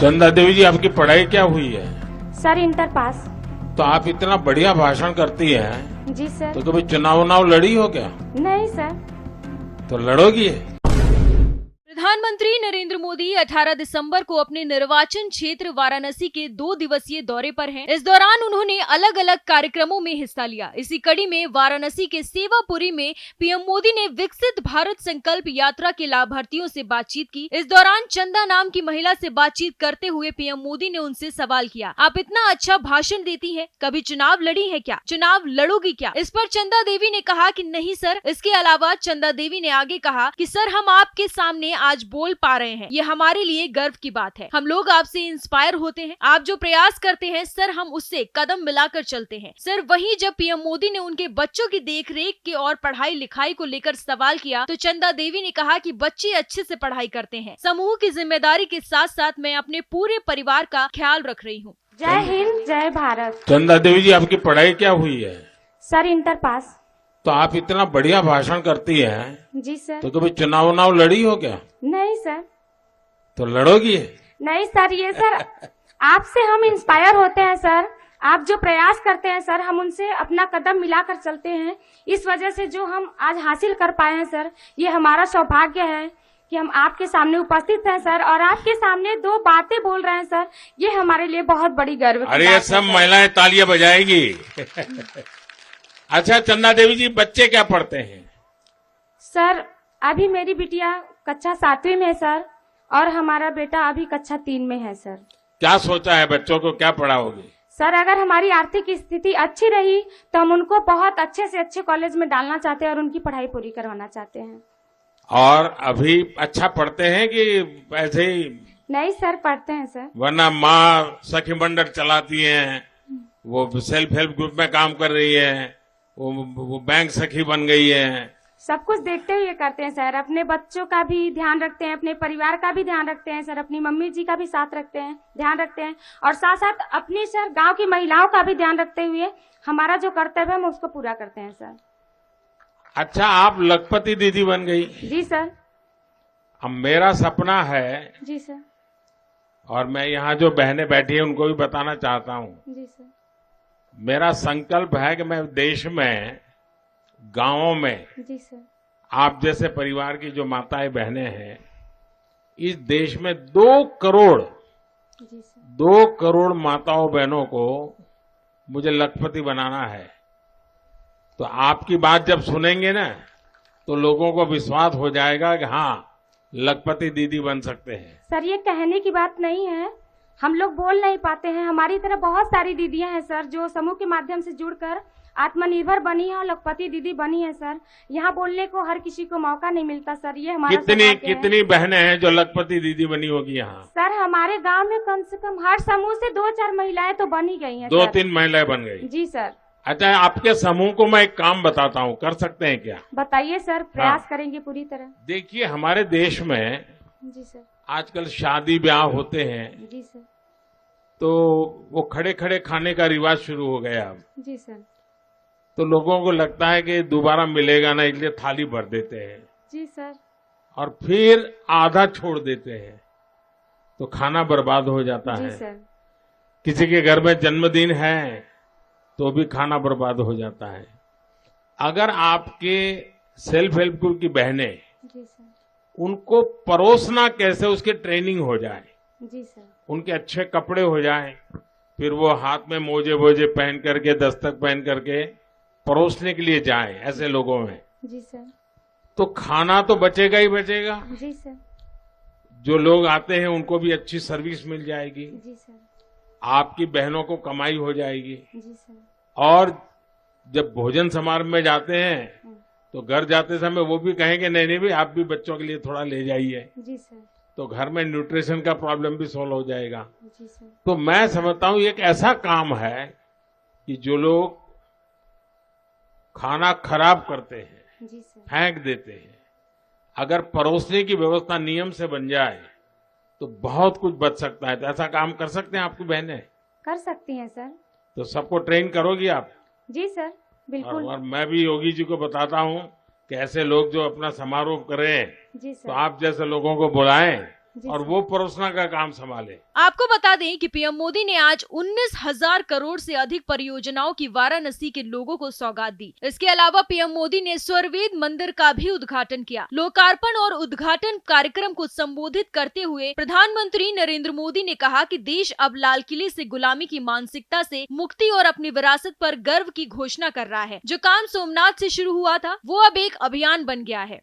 चंदा देवी जी, आपकी पढ़ाई क्या हुई है? Sir inter pass. तो आप इतना बढ़िया भाषण करती हैं, जी सर। तो कभी चुनाव लड़ी हो क्या? नहीं सर। तो लड़ोगी? प्रधानमंत्री नरेंद्र मोदी 18 दिसंबर को अपने निर्वाचन क्षेत्र वाराणसी के 2 दिवसीय दौरे पर हैं। इस दौरान उन्होंने अलग अलग कार्यक्रमों में हिस्सा लिया। इसी कड़ी में वाराणसी के सेवापुरी में पीएम मोदी ने विकसित भारत संकल्प यात्रा के लाभार्थियों से बातचीत की। इस दौरान चंदा नाम की महिला से बातचीत करते हुए पीएम मोदी ने उनसे सवाल किया, आप इतना अच्छा भाषण देती हैं, कभी चुनाव लड़ी है क्या? चुनाव लड़ोगी क्या? इस पर चंदा देवी ने कहा कि नहीं सर। इसके अलावा चंदा देवी ने आगे कहा कि सर, हम आपके सामने आज बोल पा रहे हैं, ये हमारे लिए गर्व की बात है। हम लोग आपसे इंस्पायर होते हैं। आप जो प्रयास करते हैं सर, हम उससे कदम मिलाकर चलते हैं। सर, वहीं जब पीएम मोदी ने उनके बच्चों की देखरेख के और पढ़ाई लिखाई को लेकर सवाल किया, तो चंदा देवी ने कहा कि बच्चे अच्छे से पढ़ाई करते हैं। समूह की जिम्मेदारी के साथ साथ मैं अपने पूरे परिवार का ख्याल रख रही हूँ। जय हिंद, जय भारत। चंदा देवी जी, आपकी पढ़ाई क्या हुई है? Sir inter pass. तो आप इतना बढ़िया भाषण करती हैं, जी सर। तो कभी चुनाव लड़ी हो क्या? नहीं सर। तो लड़ोगी? नहीं सर, ये सर आपसे हम इंस्पायर होते हैं सर। आप जो प्रयास करते हैं सर, हम उनसे अपना कदम मिलाकर चलते हैं। इस वजह से जो हम आज हासिल कर पाए हैं सर, ये हमारा सौभाग्य है कि हम आपके सामने उपस्थित हैं सर, और आपके सामने 2 बातें बोल रहे हैं सर। ये हमारे लिए बहुत बड़ी गर्व की बात है। अरे, सब महिलाएं तालियां बजाएगी। अच्छा चंदा देवी जी, बच्चे क्या पढ़ते हैं? सर, अभी मेरी बिटिया कक्षा 7वीं में है सर, और हमारा बेटा अभी कक्षा 3 में है सर। क्या सोचा है, बच्चों को क्या पढ़ाओगे? सर, अगर हमारी आर्थिक स्थिति अच्छी रही तो हम उनको बहुत अच्छे से अच्छे कॉलेज में डालना चाहते हैं और उनकी पढ़ाई पूरी करवाना चाहते हैं। और अभी अच्छा पढ़ते हैं कि ऐसे ही? नहीं सर, पढ़ते हैं सर। वरना माँ सखी मंडल चलाती हैं, वो सेल्फ हेल्प ग्रुप में काम कर रही है, वो बैंक सखी बन गई है। सब कुछ देखते हुए करते हैं सर। अपने बच्चों का भी ध्यान रखते हैं, अपने परिवार का भी ध्यान रखते हैं सर, अपनी मम्मी जी का भी साथ रखते हैं, ध्यान रखते हैं, और साथ साथ अपनी सर गांव की महिलाओं का भी ध्यान रखते हुए हमारा जो कर्तव्य है हम उसको पूरा करते हैं सर। अच्छा, आप लखपति दीदी बन गई? जी सर। अब मेरा सपना है, जी सर। और मैं यहाँ जो बहनें बैठी हैं उनको भी बताना चाहता हूँ, जी सर। मेरा संकल्प है कि मैं देश में गांवों में जी सर। आप जैसे परिवार की जो माताएं बहनें हैं, इस देश में 2 करोड़ जी सर। 2 करोड़ माताओं बहनों को मुझे लखपति बनाना है। तो आपकी बात जब सुनेंगे ना, तो लोगों को विश्वास हो जाएगा कि हाँ, लखपति दीदी बन सकते हैं। सर, ये कहने की बात नहीं है, हम लोग बोल नहीं पाते हैं। हमारी तरह बहुत सारी दीदियां हैं सर, जो समूह के माध्यम से जुड़कर आत्मनिर्भर बनी है और लखपति दीदी बनी है सर। यहाँ बोलने को हर किसी को मौका नहीं मिलता सर, ये हमारा कितनी बहनें हैं जो लखपति दीदी बनी होगी यहाँ? सर, हमारे गांव में कम से कम हर समूह से 2-4 महिलाएं तो बन ही गई हैं। 2-3 महिलाएं बन गई? जी सर। अच्छा, आपके समूह को मैं एक काम बताता हूँ, कर सकते हैं क्या? बताइए सर, प्रयास करेंगे पूरी तरह। देखिए, हमारे देश में जी सर। आजकल शादी ब्याह होते हैं, जी सर। तो वो खड़े खड़े खाने का रिवाज शुरू हो गया अब। जी सर। तो लोगों को लगता है कि दोबारा मिलेगा ना, इसलिए थाली भर देते हैं। जी सर। और फिर आधा छोड़ देते हैं, तो खाना बर्बाद हो जाता जी है। सर। किसी के घर में जन्मदिन है तो भी खाना बर्बाद हो जाता है। अगर आपके सेल्फ हेल्प ग्रुप की बहनें, जी सर। उनको परोसना कैसे, उसकी ट्रेनिंग हो जाए, जी सर। उनके अच्छे कपड़े हो जाएं, फिर वो हाथ में मोजे वोजे पहन करके, दस्तक पहन करके परोसने के लिए जाएं ऐसे लोगों में, जी सर। तो खाना तो बचेगा ही बचेगा। जी सर। जो लोग आते हैं उनको भी अच्छी सर्विस मिल जाएगी, जी सर। आपकी बहनों को कमाई हो जाएगी। जी सर। और जब भोजन समारोह में जाते हैं तो घर जाते समय वो भी कहेंगे नहीं नहीं भाई, आप भी बच्चों के लिए थोड़ा ले जाइए, जी सर। तो घर में न्यूट्रिशन का प्रॉब्लम भी सॉल्व हो जाएगा। जी सर। तो मैं समझता हूँ ये एक ऐसा काम है कि जो लोग खाना खराब करते हैं, जी सर। फेंक देते हैं, अगर परोसने की व्यवस्था नियम से बन जाए तो बहुत कुछ बच सकता है। तो ऐसा काम कर सकते हैं आपकी बहनें? कर सकती हैं सर। तो सबको ट्रेन करोगी आप? जी सर, बिल्कुल। और मैं भी योगी जी को बताता हूँ कि ऐसे लोग जो अपना समारोह करें जी तो सर। आप जैसे लोगों को बुलाएं, और वो परोसना का काम संभाले। आपको बता दें कि पीएम मोदी ने आज 19,000 करोड़ से अधिक परियोजनाओं की वाराणसी के लोगों को सौगात दी। इसके अलावा पीएम मोदी ने स्वर्वेद मंदिर का भी उद्घाटन किया। लोकार्पण और उद्घाटन कार्यक्रम को संबोधित करते हुए प्रधानमंत्री नरेंद्र मोदी ने कहा कि देश अब लाल किले से गुलामी की मानसिकता से मुक्ति और अपनी विरासत पर गर्व की घोषणा कर रहा है। जो काम सोमनाथ से शुरू हुआ था वो अब एक अभियान बन गया है।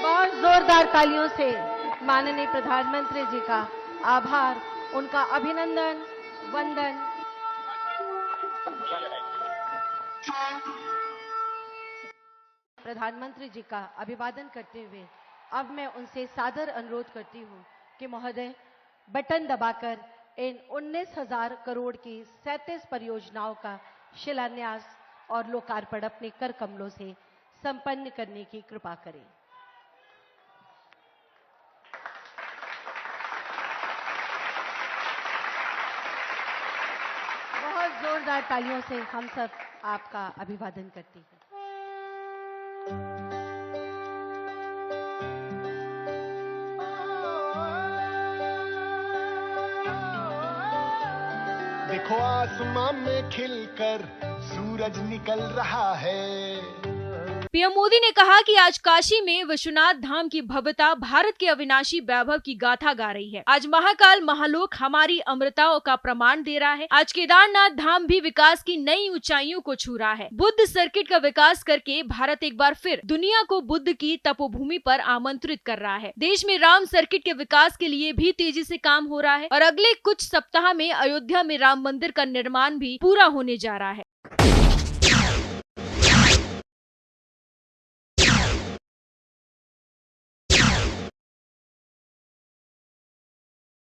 बहुत जोरदार तालियों से माननीय प्रधानमंत्री जी का आभार, उनका अभिनंदन, वंदन। प्रधानमंत्री जी का अभिवादन करते हुए अब मैं उनसे सादर अनुरोध करती हूं कि महोदय बटन दबाकर इन 19,000 करोड़ की 37 परियोजनाओं का शिलान्यास और लोकार्पण अपने कर कमलों से संपन्न करने की कृपा करें। बहुत जोरदार तालियों से हम सब आपका अभिवादन करते हैं। देखो आसमां में खिलकर सूरज निकल रहा है। पीएम मोदी ने कहा कि आज काशी में विश्वनाथ धाम की भव्यता भारत के अविनाशी वैभव की गाथा गा रही है। आज महाकाल महालोक हमारी अमृताओं का प्रमाण दे रहा है। आज केदारनाथ धाम भी विकास की नई ऊंचाइयों को छू रहा है। बुद्ध सर्किट का विकास करके भारत एक बार फिर दुनिया को बुद्ध की तपोभूमि पर आमंत्रित कर रहा है। देश में राम सर्किट के विकास के लिए भी तेजी से काम हो रहा है और अगले कुछ सप्ताह में अयोध्या में राम मंदिर का निर्माण भी पूरा होने जा रहा है।